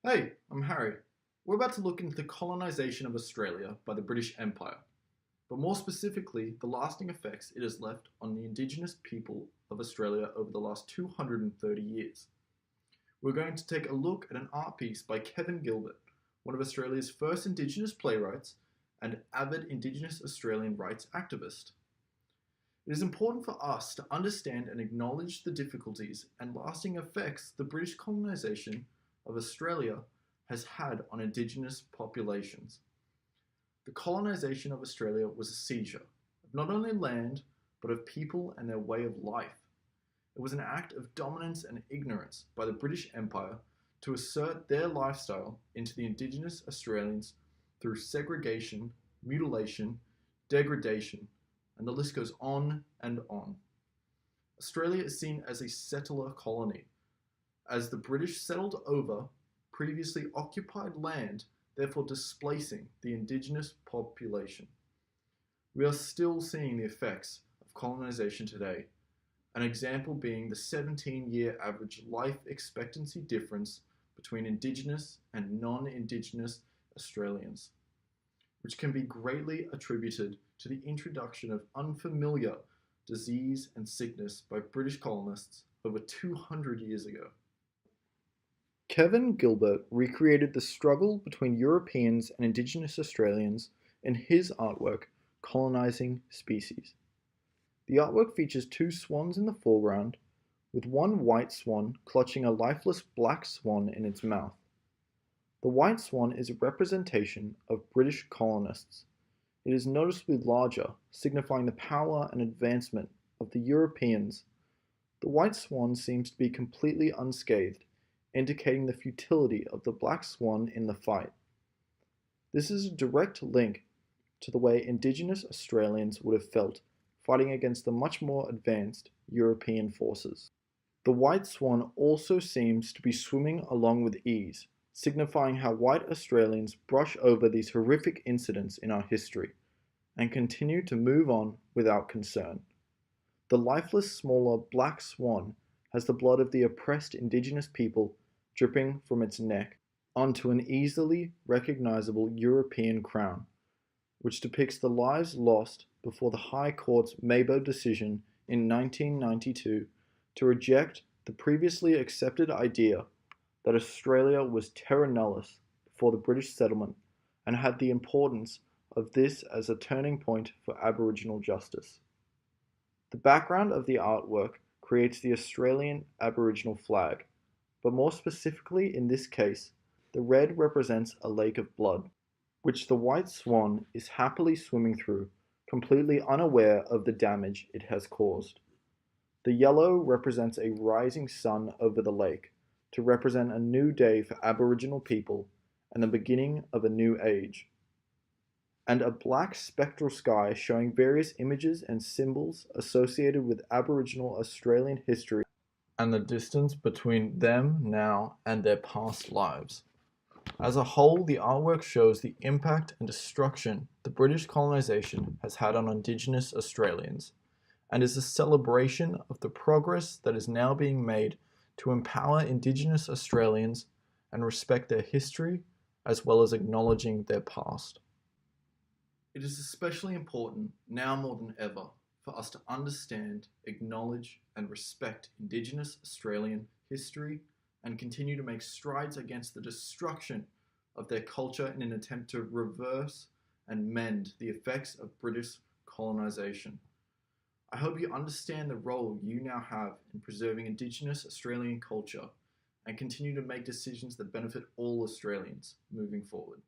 Hey, I'm Harry. We're about to look into the colonisation of Australia by the British Empire, but more specifically, the lasting effects it has left on the Indigenous people of Australia over the last 230 years. We're going to take a look at an art piece by Kevin Gilbert, one of Australia's first Indigenous playwrights and avid Indigenous Australian rights activist. It is important for us to understand and acknowledge the difficulties and lasting effects the British colonisation of Australia has had on Indigenous populations. The colonisation of Australia was a seizure of not only land, but of people and their way of life. It was an act of dominance and ignorance by the British Empire to assert their lifestyle into the Indigenous Australians through segregation, mutilation, degradation, and the list goes on and on. Australia is seen as a settler colony, as the British settled over previously occupied land, therefore displacing the Indigenous population. We are still seeing the effects of colonisation today, an example being the 17-year average life expectancy difference between Indigenous and non-Indigenous Australians, which can be greatly attributed to the introduction of unfamiliar disease and sickness by British colonists over 200 years ago. Kevin Gilbert recreated the struggle between Europeans and Indigenous Australians in his artwork, Colonising Species. The artwork features two swans in the foreground, with one white swan clutching a lifeless black swan in its mouth. The white swan is a representation of British colonists. It is noticeably larger, signifying the power and advancement of the Europeans. The white swan seems to be completely unscathed, indicating the futility of the black swan in the fight. This is a direct link to the way Indigenous Australians would have felt fighting against the much more advanced European forces. The white swan also seems to be swimming along with ease, signifying how white Australians brush over these horrific incidents in our history and continue to move on without concern. The lifeless, smaller black swan has the blood of the oppressed Indigenous people dripping from its neck onto an easily recognizable European crown, which depicts the lives lost before the High Court's Mabo decision in 1992 to reject the previously accepted idea that Australia was terra nullius before the British settlement and had the importance of this as a turning point for Aboriginal justice. The background of the artwork creates the Australian Aboriginal flag, but more specifically in this case, the red represents a lake of blood, which the white swan is happily swimming through, completely unaware of the damage it has caused. The yellow represents a rising sun over the lake, to represent a new day for Aboriginal people and the beginning of a new age. And a black spectral sky showing various images and symbols associated with Aboriginal Australian history and the distance between them now and their past lives. As a whole, the artwork shows the impact and destruction the British colonisation has had on Indigenous Australians, and is a celebration of the progress that is now being made to empower Indigenous Australians and respect their history, as well as acknowledging their past. It is especially important, now more than ever, for us to understand, acknowledge, and respect Indigenous Australian history and continue to make strides against the destruction of their culture in an attempt to reverse and mend the effects of British colonisation. I hope you understand the role you now have in preserving Indigenous Australian culture and continue to make decisions that benefit all Australians moving forward.